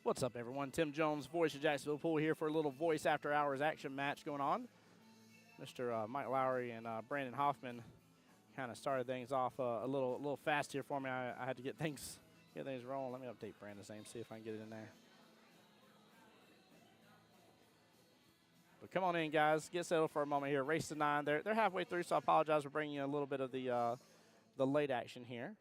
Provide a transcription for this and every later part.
What's up, everyone? Tim Jones, voice of Jacksonville Pool, here for a little voice after hours action match going on. Mr. Mike Lowry and Brandon Hoffman kind of started things off a little fast here for me. I had to get things rolling. Let me update Brandon's name, see if I can get it in there. But come on in, guys. Get settled for a moment here. Race to 9. They're halfway through, so I apologize for bringing you a little bit of the late action here.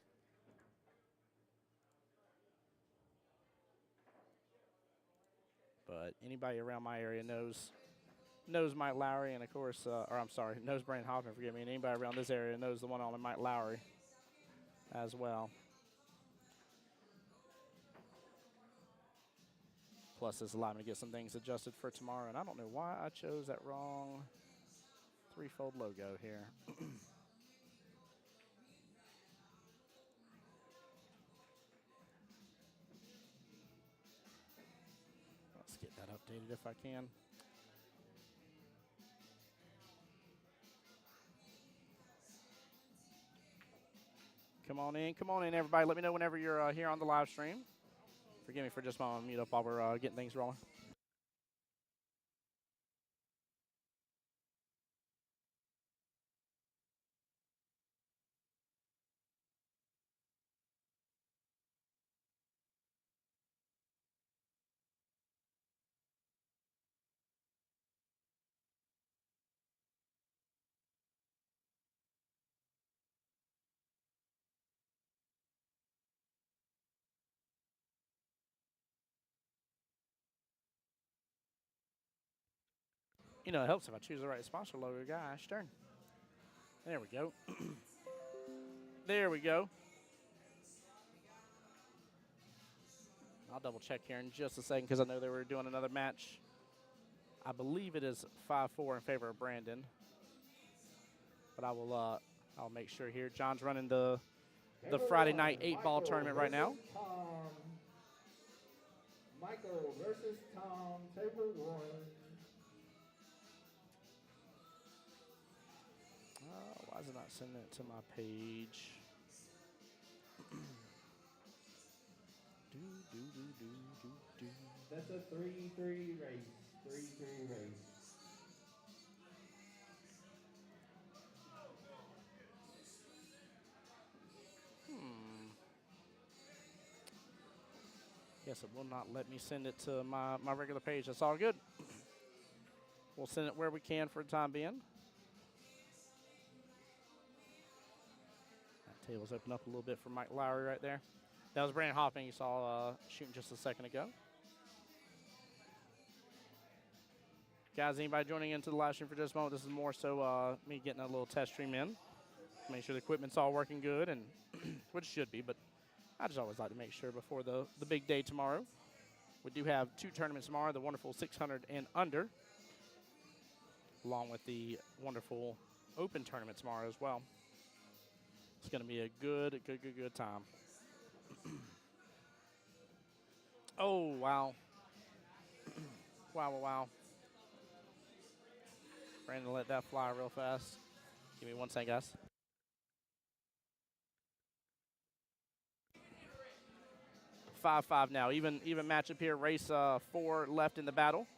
But anybody around my area knows Mike Lowry, and of course, knows Brandon Hoffman, forgive me, and anybody around this area knows the one on Mike Lowry as well. Plus, this allowed me to get some things adjusted for tomorrow, and I don't know why I chose that wrong threefold logo here. Let's get that updated if I can. Come on in, everybody. Let me know whenever you're here on the live stream. Forgive me for just a moment. Mute up while we're getting things rolling. You know, it helps if I choose the right sponsor logo. Gosh, darn. There we go. There we go. I'll double check here in just a second because I know they were doing another match. I believe it is 5-4 in favor of Brandon. But I'll make sure here. John's running the Friday night 8-ball tournament right now. Michael versus Tom, table 1. Why is it not sending it to my page? That's a 3-3 race. 3-3 race. Guess it will not let me send it to my regular page. That's all good. We'll send it where we can for the time being. That table's opened up a little bit for Mike Lowry right there. That was Brandon Hoffman you saw shooting just a second ago. Guys, anybody joining into the live stream for just a moment, this is more so me getting a little test stream in. Make sure the equipment's all working good, and which should be, but I just always like to make sure before the big day tomorrow. We do have 2 tournaments tomorrow, the wonderful 600 and under, along with the wonderful open tournament tomorrow as well. It's going to be a good time. Oh, wow. Wow. Brandon let that fly real fast. Give me 1 second, guys. 5-5 now. Even matchup here. Race 4 left in the battle.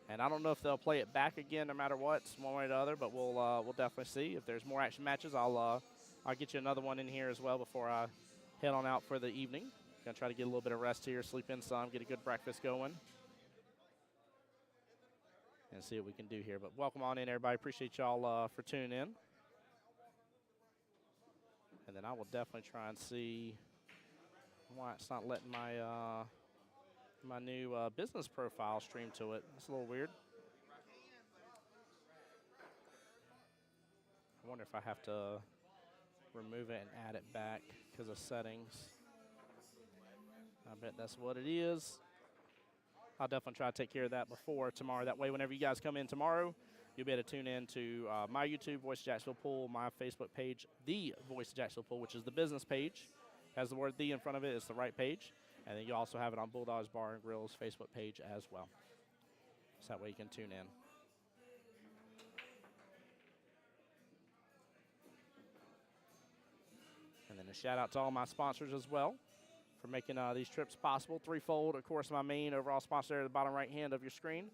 And I don't know if they'll play it back again no matter what, one way or the other, but we'll definitely see. If there's more action matches, I'll get you another one in here as well before I head on out for the evening. Gonna try to get a little bit of rest here, sleep in some, get a good breakfast going, and see what we can do here. But welcome on in, everybody. Appreciate y'all for tuning in. And then I will definitely try and see why it's not letting my my new business profile stream to it. It's a little weird. I wonder if I have to remove it and add it back because of settings. I bet that's what it is. I'll definitely try to take care of that before tomorrow. That way, whenever you guys come in tomorrow, you'll be able to tune in to my YouTube, Voice of Jacksonville Pool, my Facebook page, The Voice of Jacksonville Pool, which is the business page. Has the word "the" in front of it. It's the right page. And then you also have it on Bulldogs Bar and Grill's Facebook page as well. So that way you can tune in. And then a shout out to all my sponsors as well for making these trips possible. Threefold, of course, my main overall sponsor at the bottom right hand of your screen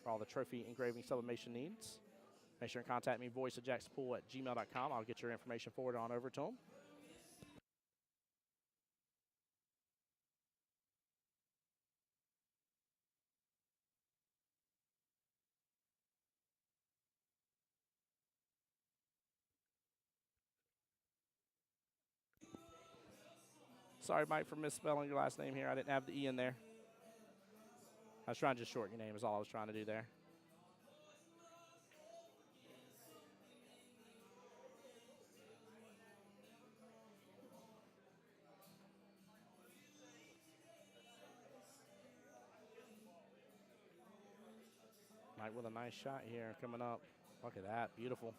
for all the trophy engraving sublimation needs. Make sure and contact me, voiceofjackspool@gmail.com. I'll get your information forwarded on over to them. Sorry, Mike, for misspelling your last name here. I didn't have the E in there. I was trying to just shorten your name is all I was trying to do there. Mike with a nice shot here coming up. Look at that. Beautiful.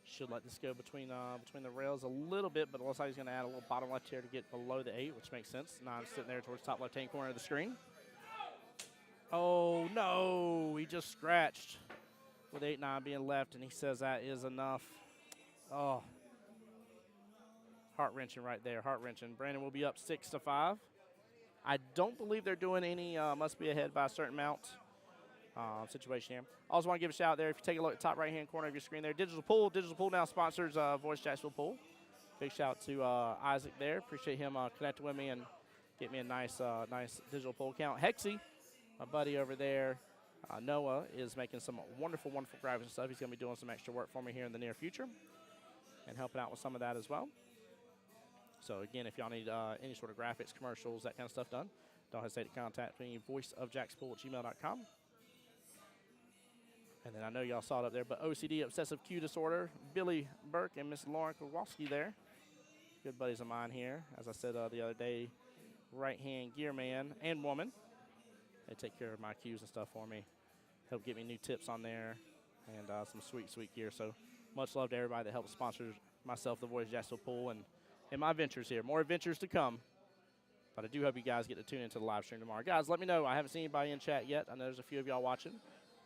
Should let this go between the rails a little bit, but it looks like he's going to add a little bottom left here to get below the 8, which makes sense. 9 sitting there towards top left-hand corner of the screen. Oh, no. He just scratched with 8-9 being left, and he says that is enough. Oh. Heart-wrenching right there, heart-wrenching. Brandon will be up 6-5. I don't believe they're doing any must be ahead by a certain amount situation here. Also want to give a shout out there. If you take a look at the top right-hand corner of your screen there, Digital Pool. Digital Pool now sponsors Voice Jacksonville Pool. Big shout out to Isaac there. Appreciate him connecting with me and get me a nice digital pool account. Hexy, my buddy over there, Noah, is making some wonderful, wonderful graphics and stuff. He's going to be doing some extra work for me here in the near future and helping out with some of that as well. So, again, if y'all need any sort of graphics, commercials, that kind of stuff done, don't hesitate to contact me, voiceofjackspool@gmail.com. And then I know y'all saw it up there, but OCD, Obsessive Q Disorder, Billy Burke and Miss Lauren Kowalski there. Good buddies of mine here. As I said the other day, right-hand gear man and woman. They take care of my cues and stuff for me. Help get me new tips on there and some sweet, sweet gear. So much love to everybody that helps sponsor myself, the Voice of Jacksonville Pool, and my ventures here. More adventures to come. But I do hope you guys get to tune into the live stream tomorrow. Guys, let me know. I haven't seen anybody in chat yet. I know there's a few of y'all watching.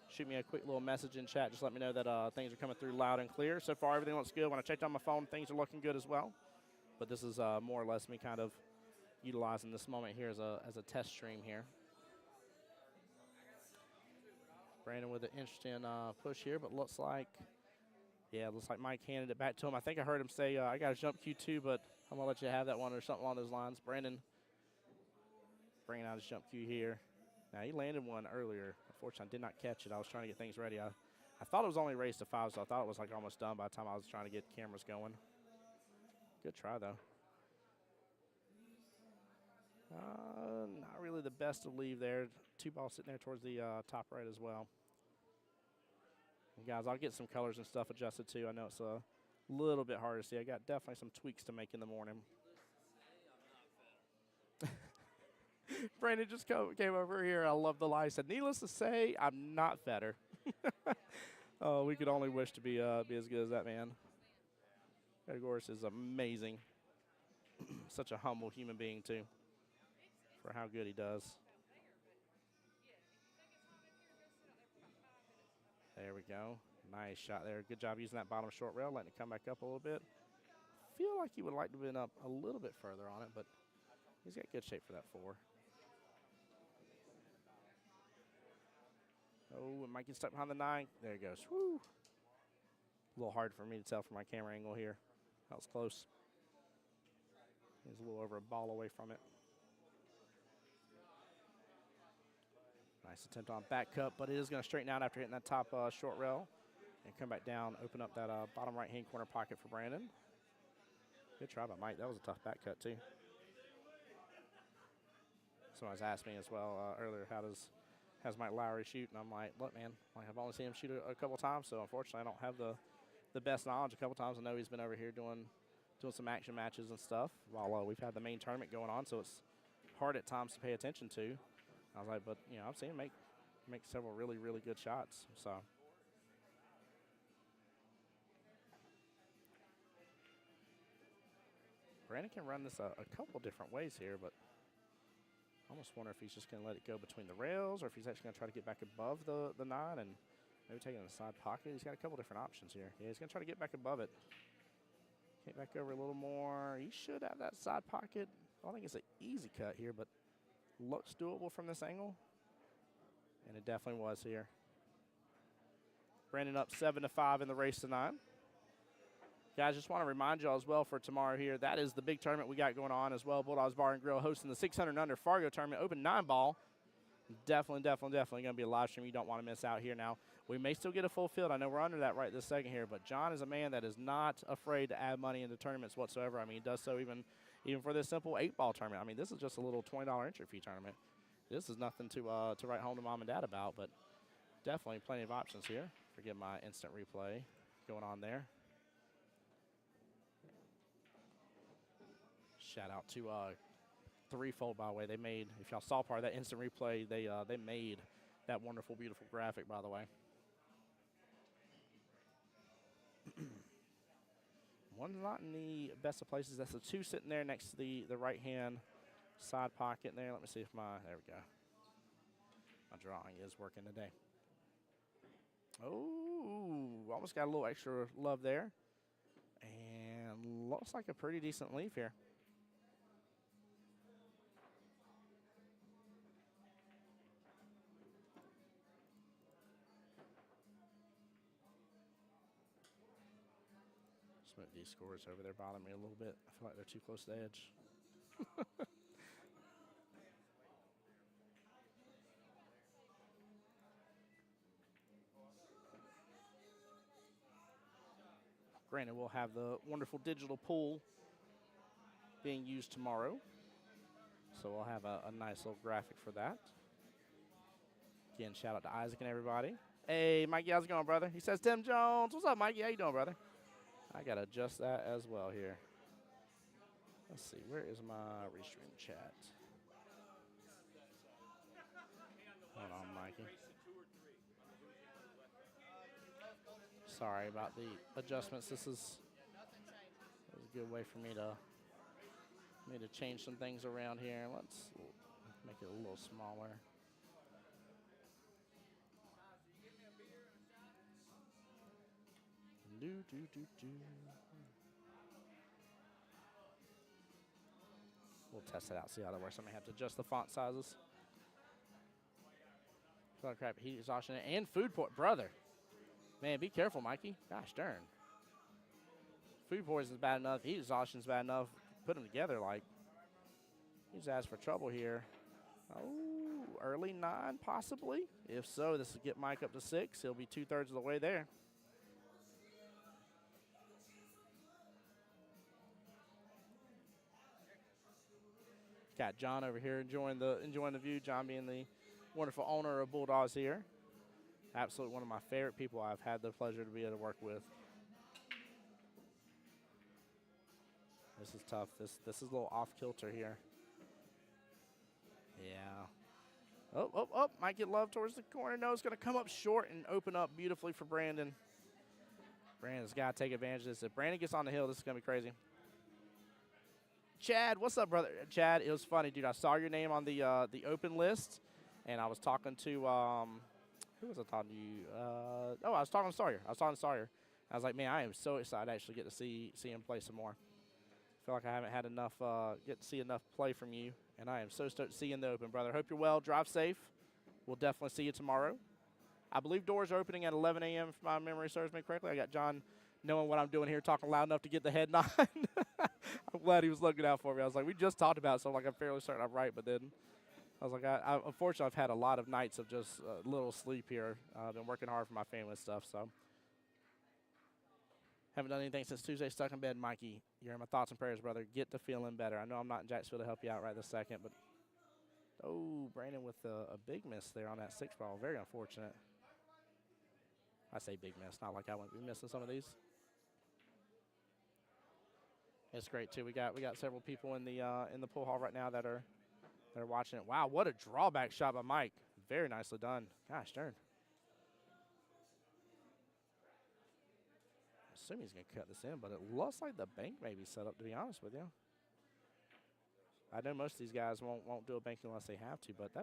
Shoot me a quick little message in chat. Just let me know that things are coming through loud and clear. So far, everything looks good. When I checked on my phone, things are looking good as well. But this is more or less me kind of utilizing this moment here as a test stream here. Brandon with an interesting push here, but looks like Mike handed it back to him. I think I heard him say, I got a jump Q2, but I'm going to let you have that one or something along those lines. Brandon bringing out his jump Q here. Now, he landed one earlier. Unfortunately, I did not catch it. I was trying to get things ready. I thought it was only raised to 5, so I thought it was like almost done by the time I was trying to get cameras going. Good try, though. Not really the best to leave there. 2 balls sitting there towards the top right as well. And guys, I'll get some colors and stuff adjusted too. I know it's a little bit hard to see. I got definitely some tweaks to make in the morning. Brandon just came over here. I love the lie. He said, needless to say, I'm not better. Oh, we could only wish to be as good as that man. Gorse is amazing. Such a humble human being, too, for how good he does. There we go. Nice shot there. Good job using that bottom short rail, letting it come back up a little bit. Feel like he would like to have been up a little bit further on it, but he's got good shape for that 4. Oh, and Mike gets stuck behind the 9. There he goes. Woo. A little hard for me to tell from my camera angle here. That was close. He's a little over a ball away from it. Nice attempt on back cut, but it is going to straighten out after hitting that top short rail and come back down, open up that bottom right-hand corner pocket for Brandon. Good try by Mike. That was a tough back cut, too. Someone's asked me as well earlier, how's Mike Lowry shoot? And I'm like, look, man, I've only seen him shoot a couple times, so unfortunately I don't have the best knowledge. A couple times I know he's been over here doing some action matches and stuff while we've had the main tournament going on, so it's hard at times to pay attention to. I was like, but, I've seen him make several really, really good shots, so. Brandon can run this a couple different ways here, but Almost wonder if he's just going to let it go between the rails or if he's actually going to try to get back above the 9 and maybe take it in the side pocket. He's got a couple different options here. Yeah, he's going to try to get back above it. Get back over a little more. He should have that side pocket. I don't think it's an easy cut here, but looks doable from this angle. And it definitely was here. Brandon up 7-5 in the race tonight. Guys, just want to remind y'all as well for tomorrow here, that is the big tournament we got going on as well. Bulldogs Bar and Grill hosting the 600 under Fargo tournament, open 9-ball. Definitely going to be a live stream you don't want to miss out here. Now, we may still get a full field. I know we're under that right this second here, but John is a man that is not afraid to add money into tournaments whatsoever. I mean, he does so even for this simple 8-ball tournament. I mean, this is just a little $20 entry fee tournament. This is nothing to write home to mom and dad about, but definitely plenty of options here. Forget my instant replay going on there. Shout out to Threefold, by the way. They made, if y'all saw part of that instant replay, they made that wonderful, beautiful graphic, by the way. One's not in the best of places. That's the 2 sitting there next to the right-hand side pocket there. Let me see if there we go. My drawing is working today. Oh, almost got a little extra love there. And looks like a pretty decent leaf here. Some of these scores over there bother me a little bit. I feel like they're too close to the edge. Granted, we'll have the wonderful digital pool being used tomorrow. So we'll have a nice little graphic for that. Again, shout out to Isaac and everybody. Hey, Mikey, how's it going, brother? He says, Tim Jones. What's up, Mikey? How you doing, brother? I got to adjust that as well here. Let's see. Where is my restream chat? Hold on, Mikey. Sorry about the adjustments. This is a good way for me to change some things around here. Let's make it a little smaller. We'll test it out, see how that works. I may have to adjust the font sizes. Oh, crap, heat exhaustion and food poisoning. Brother. Man, be careful, Mikey. Gosh darn. Food poisoning is bad enough. Heat exhaustion is bad enough. Put them together, like, he's asked for trouble here. Oh, early 9, possibly. If so, this will get Mike up to 6. He'll be 2/3 of the way there. Got John over here enjoying the view. John being the wonderful owner of Bulldogs here. Absolutely one of my favorite people I've had the pleasure to be able to work with. This is tough. This is a little off kilter here. Yeah. Oh, might get love towards the corner. No, it's going to come up short and open up beautifully for Brandon. Brandon's got to take advantage of this. If Brandon gets on the hill, this is going to be crazy. Chad, what's up, brother? Chad, it was funny, dude. I saw your name on the open list, and I was talking to who was I talking to? I was talking to Sawyer. I was like, man, I am so excited to actually get to see him play some more. I feel like I haven't had enough get to see enough play from you, and I am so stoked to see you in the open, brother. Hope you're well. Drive safe. We'll definitely see you tomorrow. I believe doors are opening at 11 a.m. if my memory serves me correctly. I got John knowing what I'm doing here, talking loud enough to get the head nod. I'm glad he was looking out for me. I was like, we just talked about it, so I'm like, I'm fairly certain I'm right, but then I was like, unfortunately, I've had a lot of nights of just little sleep here. I've been working hard for my family and stuff, so. Haven't done anything since Tuesday, stuck in bed. Mikey, you're in my thoughts and prayers, brother. Get to feeling better. I know I'm not in Jacksonville to help you out right this second, but, oh, Brandon with a big miss there on that 6-ball. Very unfortunate. I say big miss, not like I wouldn't be missing some of these. It's great too. We got several people in the pool hall right now that are watching it. Wow, what a drawback shot by Mike. Very nicely done. Gosh darn. I assume he's gonna cut this in, but it looks like the bank may be set up, to be honest with you. I know most of these guys won't do a bank unless they have to, but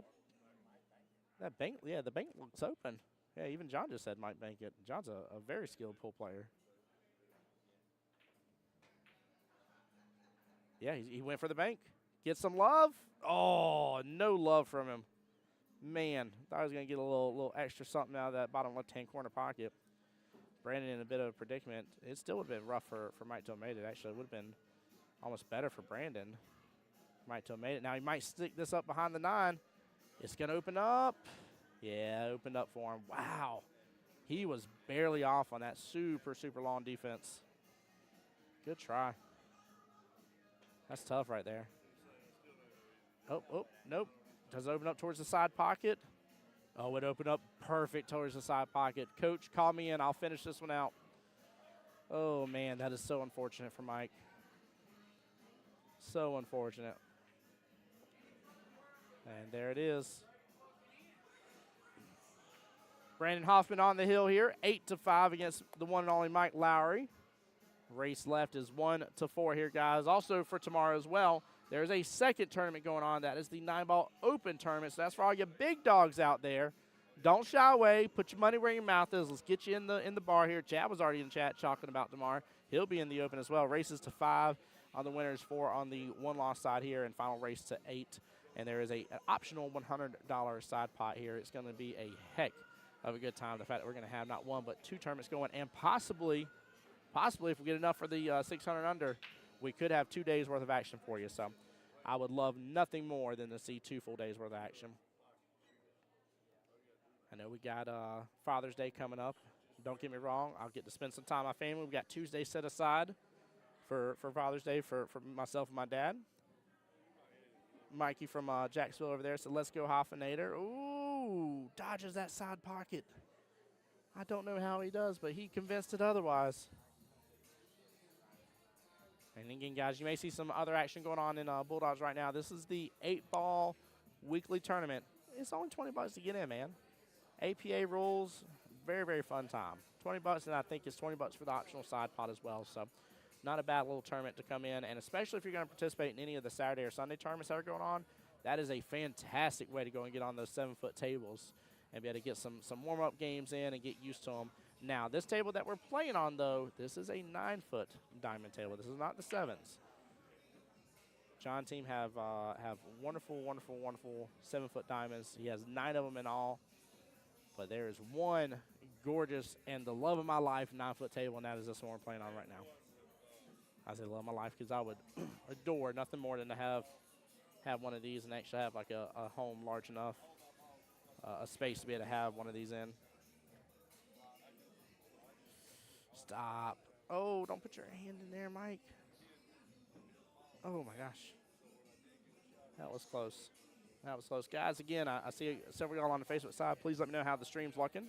that bank, yeah, the bank looks open. Yeah, even John just said might bank it. John's a very skilled pool player. Yeah, he went for the bank. Get some love. Oh, no love from him. Man, thought I was going to get a little extra something out of that bottom left-hand corner pocket. Brandon in a bit of a predicament. It still would have been rough for Mike to have made it. Actually, it would have been almost better for Brandon. Mike to have made it. Now he might stick this up behind the 9. It's going to open up. Yeah, opened up for him. Wow. He was barely off on that super, super long defense. Good try. That's tough right there. Oh, nope. Does it open up towards the side pocket? Oh, it opened up perfect towards the side pocket. Coach, call me in. I'll finish this one out. Oh, man, that is so unfortunate for Mike. So unfortunate. And there it is. Brandon Hoffman on the hill here, 8-5 against the one and only Mike Lowry. Race left is 1-4 here, guys. Also for tomorrow as well, there's a second tournament going on. That is the 9-ball open tournament. So that's for all you big dogs out there. Don't shy away. Put your money where your mouth is. Let's get you in the bar here. Chad was already in chat talking about tomorrow. He'll be in the open as well. Races to 5 on the winners, 4 on the one-loss side here, and final race to 8. And there is an optional $100 side pot here. It's going to be a heck of a good time. The fact that we're going to have not 1 but 2 tournaments going, and possibly if we get enough for the 600 under, we could have 2 days worth of action for you. So I would love nothing more than to see 2 full days worth of action. I know we got Father's Day coming up. Don't get me wrong. I'll get to spend some time with my family. We got Tuesday set aside for Father's Day for myself and my dad. Mikey from Jacksonville over there. So let's go Hoffenator. Ooh, dodges that side pocket. I don't know how he does, but he convinced it otherwise. And again, guys, you may see some other action going on in Bulldogs right now. This is the 8-ball weekly tournament. It's only $20 to get in, man. APA rules, very, very fun time. $20, and I think it's $20 for the optional side pot as well. So not a bad little tournament to come in. And especially if you're going to participate in any of the Saturday or Sunday tournaments that are going on, that is a fantastic way to go and get on those 7-foot tables and be able to get some warm-up games in and get used to them. Now, this table that we're playing on, though, this is a 9-foot diamond table. This is not the 7s. John team have wonderful, wonderful, wonderful 7-foot diamonds. He has 9 of them in all. But there is one gorgeous and the love of my life 9-foot table, and that is this one we're playing on right now. I say love of my life because I would adore nothing more than to have one of these and actually have like a home large enough, a space to be able to have one of these in. Stop. Oh, don't put your hand in there, Mike. Oh, my gosh. That was close. That was close. Guys, again, I see several of y'all on the Facebook side. Please let me know how the stream's looking.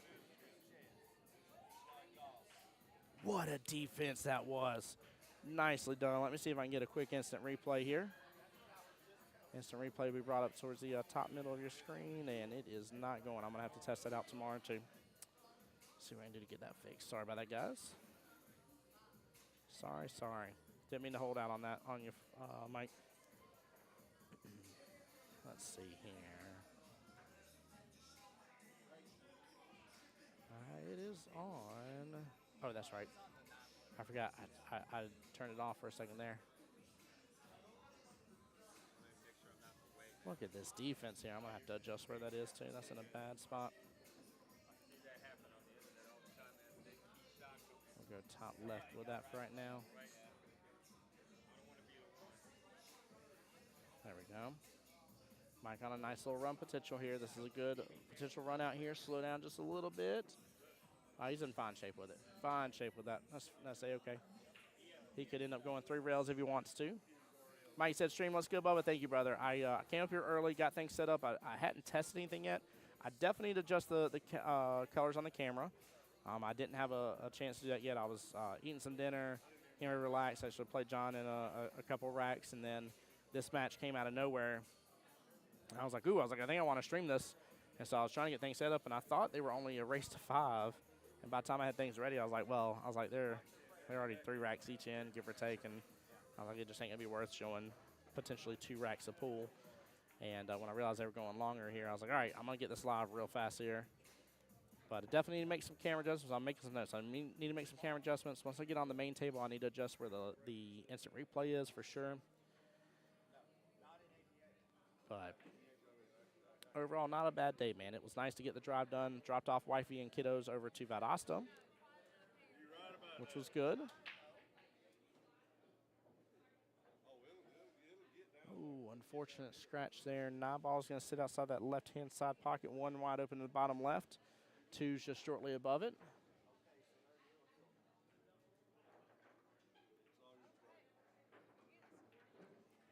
What a defense that was. Nicely done. Let me see if I can get a quick instant replay here. Instant replay we brought up towards the top middle of your screen, and it is not going. I'm going to have to test that out tomorrow, too. See what I can do to get that fixed. Sorry about that, guys. Sorry. Didn't mean to hold out on that on your mic. Let's see here. It is on. Oh, that's right. I forgot. I turned it off for a second there. Look at this defense here. I'm going to have to adjust where that is, too. That's in a bad spot. We'll go top left with that for right now. There we go. Mike on a nice little run potential here. This is a good potential run out here. Slow down just a little bit. He's in fine shape with it. Fine shape with that. That's A-okay. He could end up going 3 rails if he wants to. Mike said, stream, let's go, Bubba. Thank you, brother. I came up here early, got things set up. I hadn't tested anything yet. I definitely need to adjust the colors on the camera. I didn't have a chance to do that yet. I was eating some dinner, getting ready to relax. I should have played John in a couple racks, and then this match came out of nowhere. And I was like, I think I want to stream this. And so I was trying to get things set up, and I thought they were only a race to 5. And by the time I had things ready, I was like, they're already 3 racks each in, give or take. And I was like, it just ain't going to be worth showing potentially 2 racks of pool. And when I realized they were going longer here, I was like, all right, I'm going to get this live real fast here. But I definitely need to make some camera adjustments. I'm making some notes. I need to make some camera adjustments. Once I get on the main table, I need to adjust where the instant replay is for sure. But overall, not a bad day, man. It was nice to get the drive done. Dropped off wifey and kiddos over to Valdosta, which was good. Ooh, unfortunate scratch there. Ball's going to sit outside that left-hand side pocket. 1 wide open to the bottom left. 2's just shortly above it.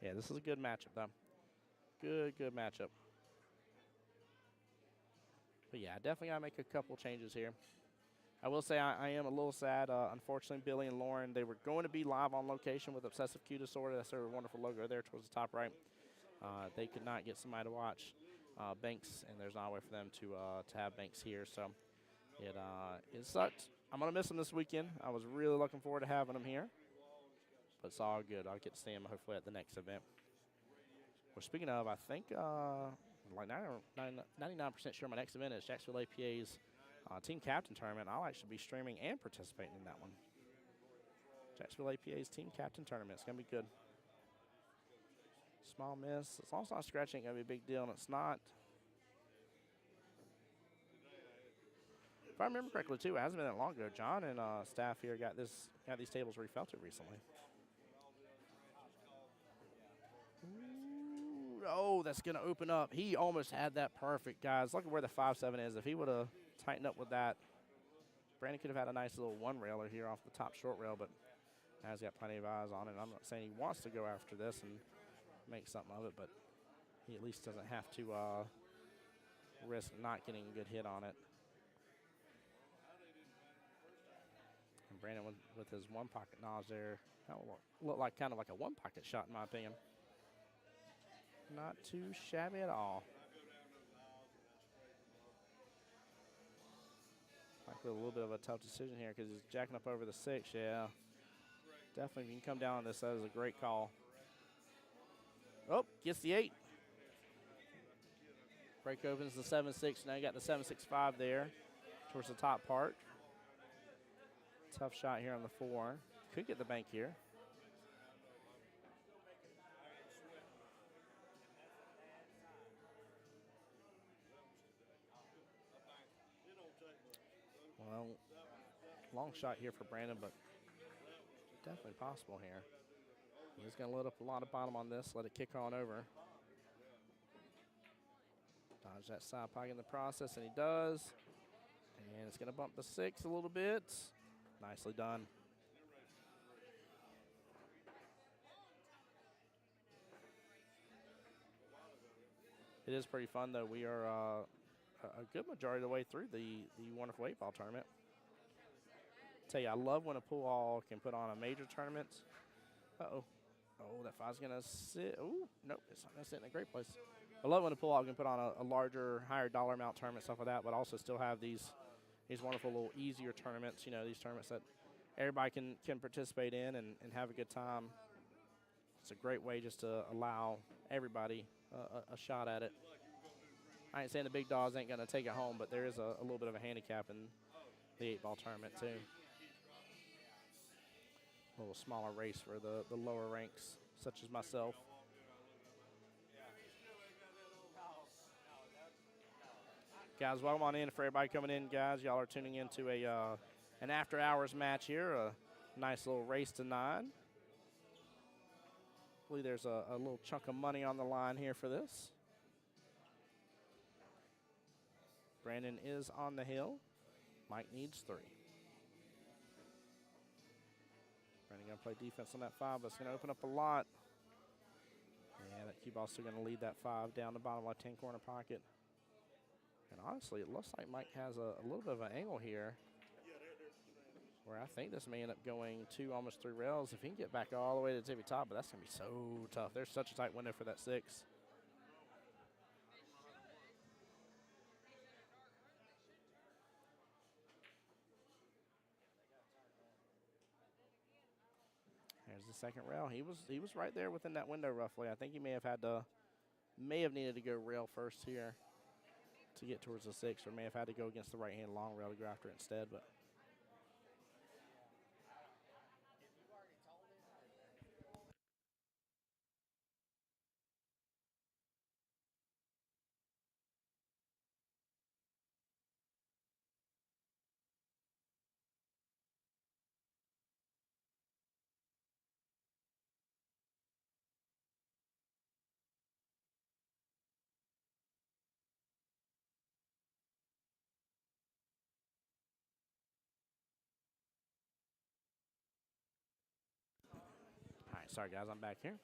Yeah, this is a good matchup, though. Good matchup. But, yeah, I definitely got to make a couple changes here. I will say I am a little sad. Unfortunately, Billy and Lauren, they were going to be live on location with Obsessive Q Disorder. That's their wonderful logo there towards the top right. They could not get somebody to watch Banks, and there's not a way for them to have Banks here. So it sucked. I'm going to miss them this weekend. I was really looking forward to having them here. But it's all good. I'll get to see them hopefully at the next event. Well, speaking of, I think like 99% sure my next event is Jacksonville APA's team captain tournament. I'll actually be streaming and participating in that one. Jacksonville APA's team captain tournament. It's going to be good. Small miss. As long as it's not scratching, it's going to be a big deal, and it's not. If I remember correctly, too, it hasn't been that long ago. John and staff here got these tables refelted recently. Ooh, oh, that's going to open up. He almost had that perfect, guys. Look at where the 5-7 is. If he would have tightened up with that, Brandon could have had a nice little one-railer here off the top short rail, but now he's got plenty of eyes on it. I'm not saying he wants to go after this and make something of it, but he at least doesn't have to risk not getting a good hit on it. And Brandon with his one pocket knowledge there, that looked like kind of like a one pocket shot in my opinion. Not too shabby at all. Like a little bit of a tough decision here because he's jacking up over the 6. Yeah, definitely if you can come down on this, that is a great call. Oh, gets the 8. Break opens the 7-6. Now you got the 7-6-5 there towards the top part. Tough shot here on the 4. Could get the bank here. Well, long shot here for Brandon, but definitely possible here. He's going to load up a lot of bottom on this, let it kick on over. Dodge that side pocket in the process, and he does. And it's going to bump the 6 a little bit. Nicely done. It is pretty fun, though. We are a good majority of the way through the wonderful 8-ball tournament. Tell you, I love when a pool hall can put on a major tournament. Uh-oh. Oh, that 5's going to sit. Oh, nope, it's not going to sit in a great place. I love when a pool hall can put on a larger, higher dollar amount tournament, stuff like that, but also still have these wonderful little easier tournaments, you know, these tournaments that everybody can participate in and have a good time. It's a great way just to allow everybody a shot at it. I ain't saying the big dogs ain't going to take it home, but there is a little bit of a handicap in the 8-ball tournament, too. A little smaller race for the lower ranks, such as myself. Guys, welcome on in. For everybody coming in, guys, y'all are tuning into an after-hours match here, a nice little race to 9. I believe there's a little chunk of money on the line here for this. Brandon is on the hill. Mike needs 3. Brandon going to play defense on that 5, but it's going to open up a lot. Yeah, that cue ball's still going to lead that 5 down the bottom left-hand corner pocket. And honestly, it looks like Mike has a little bit of an angle here where I think this may end up going 2, almost 3 rails if he can get back all the way to the tippy top, but that's going to be so tough. There's such a tight window for that 6. There's the second rail. He was right there within that window roughly. I think he may have needed to go rail first here to get towards the 6, or may have had to go against the right-hand long rail to go after it instead. But all right, sorry guys, I'm back here.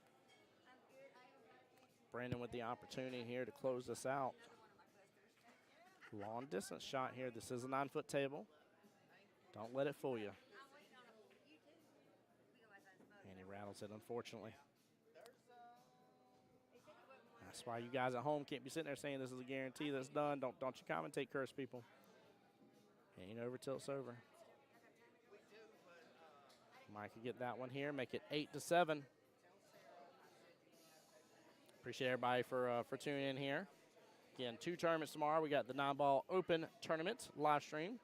Brandon with the opportunity here to close this out. Long distance shot here. This is a 9-foot table. Don't let it fool you. And he rattles it, unfortunately. That's why you guys at home can't be sitting there saying this is a guarantee that's done. Don't you commentate, curse people. Ain't over till it's over. Mike can get that one here, make it 8-7. Appreciate everybody for tuning in here. Again, 2 tournaments tomorrow. We got the 9-ball open tournament live stream.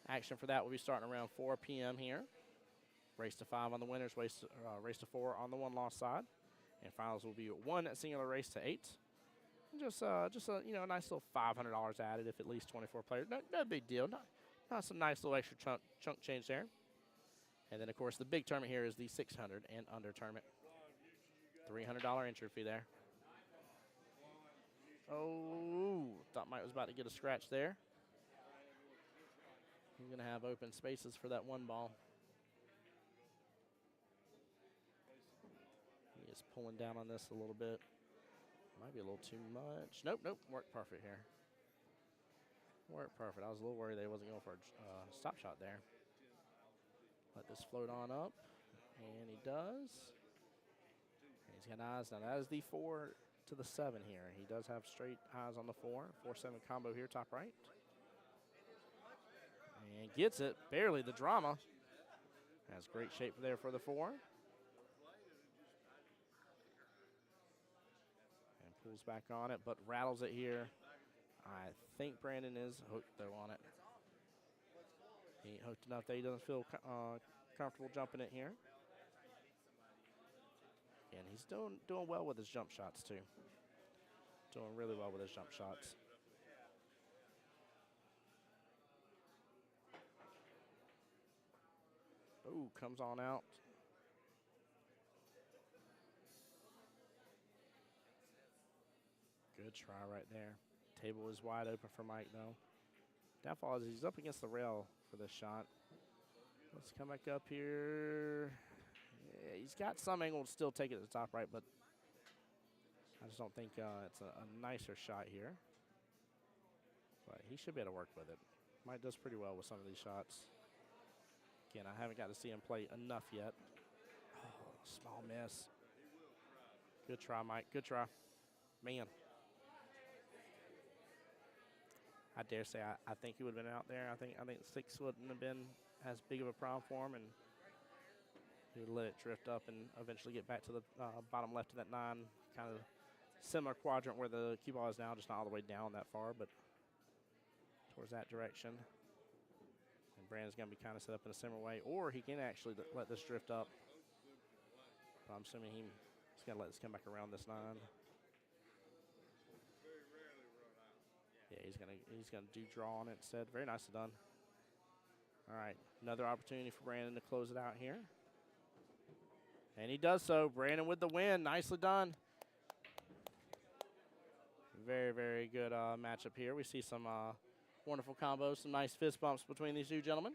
Action for that will be starting around 4 p.m. here. Race to 5 on the winners, race to 4 on the one-loss side. And finals will be 1 singular race to 8. Just a nice little $500 added if at least 24 players. No big deal. Not some nice little extra chunk change there. And then, of course, the big tournament here is the 600 and under tournament. $300 entry fee there. Oh, thought Mike was about to get a scratch there. He's going to have open spaces for that one ball. He is pulling down on this a little bit. Might be a little too much. Nope. Worked perfect here. Worked perfect. I was a little worried they wasn't going for a stop shot there. Let this float on up. And he does. He's got eyes. Now that is the 4 to the 7 here. He does have straight eyes on the 4. 4-7 combo here, top right. And gets it. Barely the drama. Has great shape there for the 4. And pulls back on it, but rattles it here. I think Brandon is hooked, though, on it. He ain't hooked enough that he doesn't feel comfortable jumping it here. And he's doing well with his jump shots, too. Doing really well with his jump shots. Ooh, comes on out. Good try right there. Table is wide open for Mike, though. Downfall is he's up against the rail for this shot. Let's come back up here. Yeah, he's got some angle to still take it to the top right, but I just don't think it's a nicer shot here. But he should be able to work with it. Mike does pretty well with some of these shots. Again, I haven't got to see him play enough yet. Oh, small miss. Good try, Mike. Good try. Man. I dare say I think he would have been out there. I think 6 wouldn't have been as big of a problem for him, and he would let it drift up and eventually get back to the bottom left of that 9, kind of similar quadrant where the cue ball is now, just not all the way down that far, but towards that direction. And Brandon's going to be kind of set up in a similar way, or he can actually let this drift up. But I'm assuming he's going to let this come back around this 9. Yeah, he's gonna do draw on it instead. Very nicely done. All right, another opportunity for Brandon to close it out here. And he does so. Brandon with the win. Nicely done. Very, very good matchup here. We see some wonderful combos, some nice fist bumps between these two gentlemen.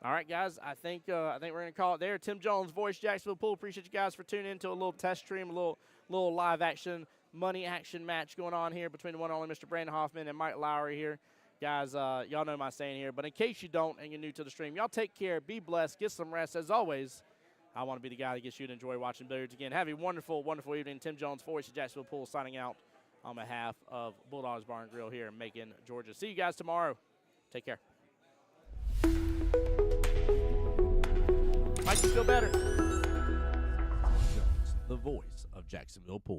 All right, guys. I think we're gonna call it there. Tim Jones, Voice Jacksonville Pool. Appreciate you guys for tuning in to a little test stream, a little live action, money action match going on here between the one and only Mr. Brandon Hoffman and Mike Lowry here. Guys, y'all know my saying here, but in case you don't and you're new to the stream, y'all take care, be blessed, get some rest. As always, I want to be the guy that gets you to enjoy watching billiards again. Have a wonderful, wonderful evening. Tim Jones, Voice of Jacksonville Pool, signing out on behalf of Bulldogs Bar and Grill here in Macon, Georgia. See you guys tomorrow. Take care. Mike, you feel better? Jones, the voice of Jacksonville Pool.